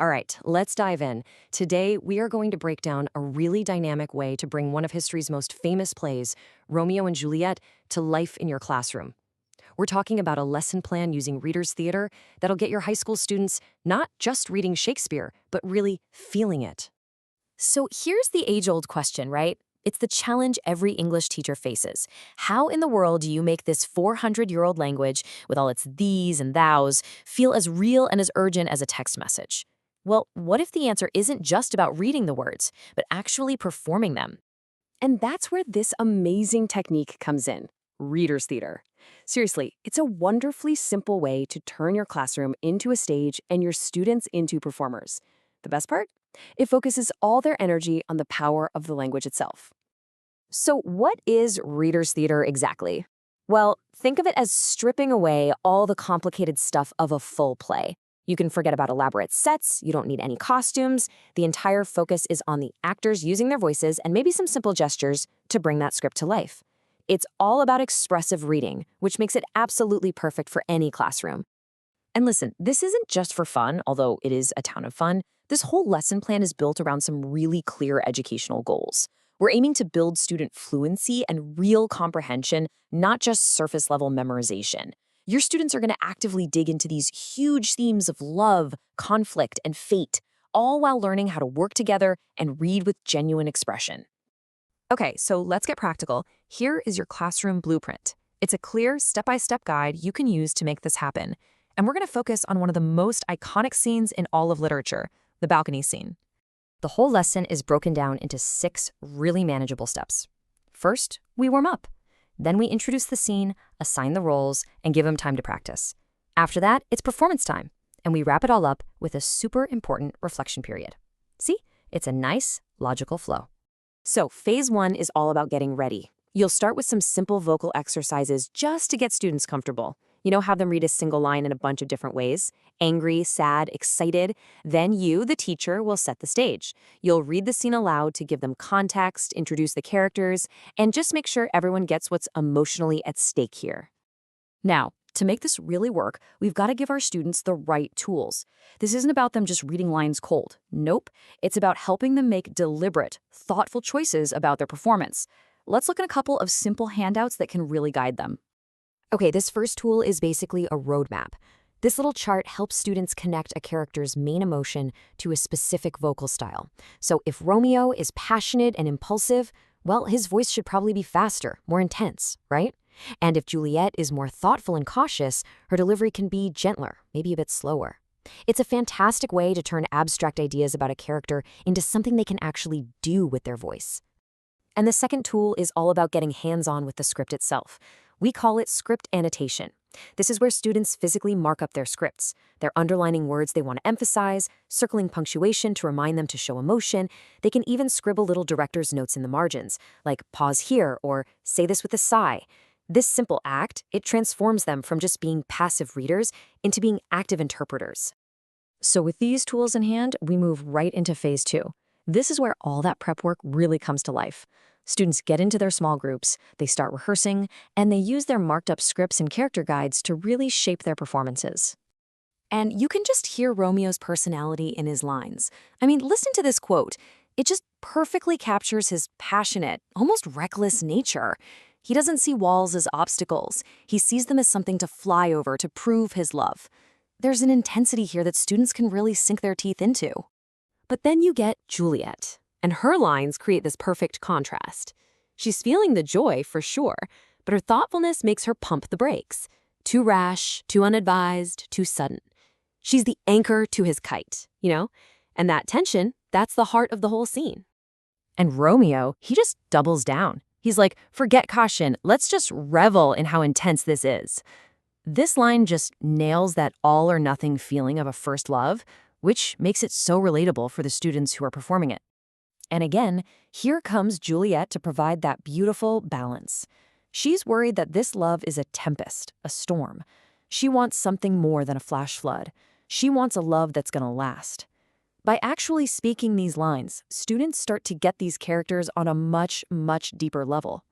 All right, let's dive in. Today, we are going to break down a really dynamic way to bring one of history's most famous plays, Romeo and Juliet, to life in your classroom. We're talking about a lesson plan using readers' theater that'll get your high school students not just reading Shakespeare, but really feeling it. So here's the age-old question, right? It's the challenge every English teacher faces. How in the world do you make this 400-year-old language, with all its these and thous, feel as real and as urgent as a text message? Well, what if the answer isn't just about reading the words, but actually performing them? And that's where this amazing technique comes in, readers' theater. Seriously, it's a wonderfully simple way to turn your classroom into a stage and your students into performers. The best part? It focuses all their energy on the power of the language itself. So what is readers' theater exactly? Well, think of it as stripping away all the complicated stuff of a full play. You can forget about elaborate sets, you don't need any costumes. The entire focus is on the actors using their voices and maybe some simple gestures to bring that script to life. It's all about expressive reading, which makes it absolutely perfect for any classroom. And listen, this isn't just for fun, although it is a ton of fun. This whole lesson plan is built around some really clear educational goals. We're aiming to build student fluency and real comprehension, not just surface-level memorization. Your students are going to actively dig into these huge themes of love, conflict, and fate, all while learning how to work together and read with genuine expression. Okay, so let's get practical. Here is your classroom blueprint. It's a clear, step-by-step guide you can use to make this happen. And we're going to focus on one of the most iconic scenes in all of literature, the balcony scene. The whole lesson is broken down into 6 really manageable steps. First, we warm up. Then we introduce the scene, assign the roles, and give them time to practice. After that, it's performance time, and we wrap it all up with a super important reflection period. See? It's a nice, logical flow. So, phase 1 is all about getting ready. You'll start with some simple vocal exercises just to get students comfortable. Have them read a single line in a bunch of different ways: angry, sad, excited. Then you, the teacher, will set the stage. You'll read the scene aloud to give them context, introduce the characters, and just make sure everyone gets what's emotionally at stake here. Now, to make this really work, we've got to give our students the right tools. This isn't about them just reading lines cold. Nope. It's about helping them make deliberate, thoughtful choices about their performance. Let's look at a couple of simple handouts that can really guide them. Okay, this first tool is basically a roadmap. This little chart helps students connect a character's main emotion to a specific vocal style. So if Romeo is passionate and impulsive, well, his voice should probably be faster, more intense, right? And if Juliet is more thoughtful and cautious, her delivery can be gentler, maybe a bit slower. It's a fantastic way to turn abstract ideas about a character into something they can actually do with their voice. And the second tool is all about getting hands-on with the script itself. We call it script annotation. This is where students physically mark up their scripts. They're underlining words they want to emphasize, circling punctuation to remind them to show emotion. They can even scribble little director's notes in the margins, like pause here or say this with a sigh. This simple act, it transforms them from just being passive readers into being active interpreters. So with these tools in hand, we move right into phase 2. This is where all that prep work really comes to life. Students get into their small groups, they start rehearsing, and they use their marked-up scripts and character guides to really shape their performances. And you can just hear Romeo's personality in his lines. I mean, listen to this quote. It just perfectly captures his passionate, almost reckless nature. He doesn't see walls as obstacles. He sees them as something to fly over to prove his love. There's an intensity here that students can really sink their teeth into. But then you get Juliet, and her lines create this perfect contrast. She's feeling the joy, for sure, but her thoughtfulness makes her pump the brakes. Too rash, too unadvised, too sudden. She's the anchor to his kite, And that tension, that's the heart of the whole scene. And Romeo, he just doubles down. He's like, forget caution, let's just revel in how intense this is. This line just nails that all-or-nothing feeling of a first love, which makes it so relatable for the students who are performing it. And again, here comes Juliet to provide that beautiful balance. She's worried that this love is a tempest, a storm. She wants something more than a flash flood. She wants a love that's going to last. By actually speaking these lines, students start to get these characters on a much, much deeper level.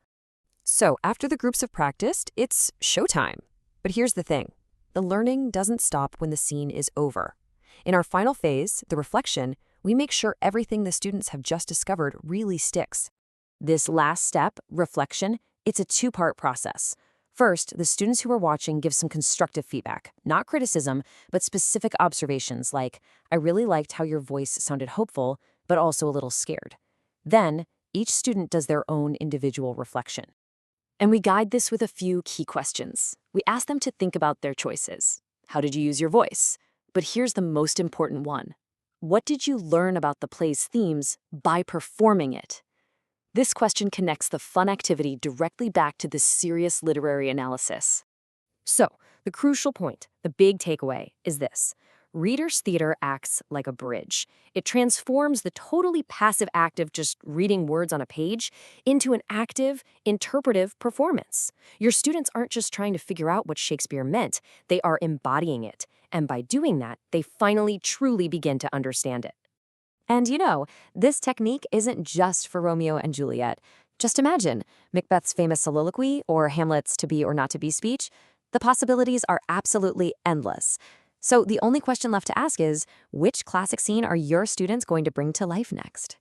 So after the groups have practiced, it's showtime. But here's the thing. The learning doesn't stop when the scene is over. In our final phase, the reflection, we make sure everything the students have just discovered really sticks. This last step, reflection, it's a two-part process. First, the students who are watching give some constructive feedback, not criticism, but specific observations like, I really liked how your voice sounded hopeful, but also a little scared. Then, each student does their own individual reflection. And we guide this with a few key questions. We ask them to think about their choices. How did you use your voice? But here's the most important one. What did you learn about the play's themes by performing it? This question connects the fun activity directly back to the serious literary analysis. So, the crucial point, the big takeaway, is this. Reader's theater acts like a bridge. It transforms the totally passive act of just reading words on a page into an active, interpretive performance. Your students aren't just trying to figure out what Shakespeare meant, they are embodying it. And by doing that, they finally truly begin to understand it. And this technique isn't just for Romeo and Juliet. Just imagine Macbeth's famous soliloquy or Hamlet's to be or not to be speech. The possibilities are absolutely endless. So the only question left to ask is, which classic scene are your students going to bring to life next?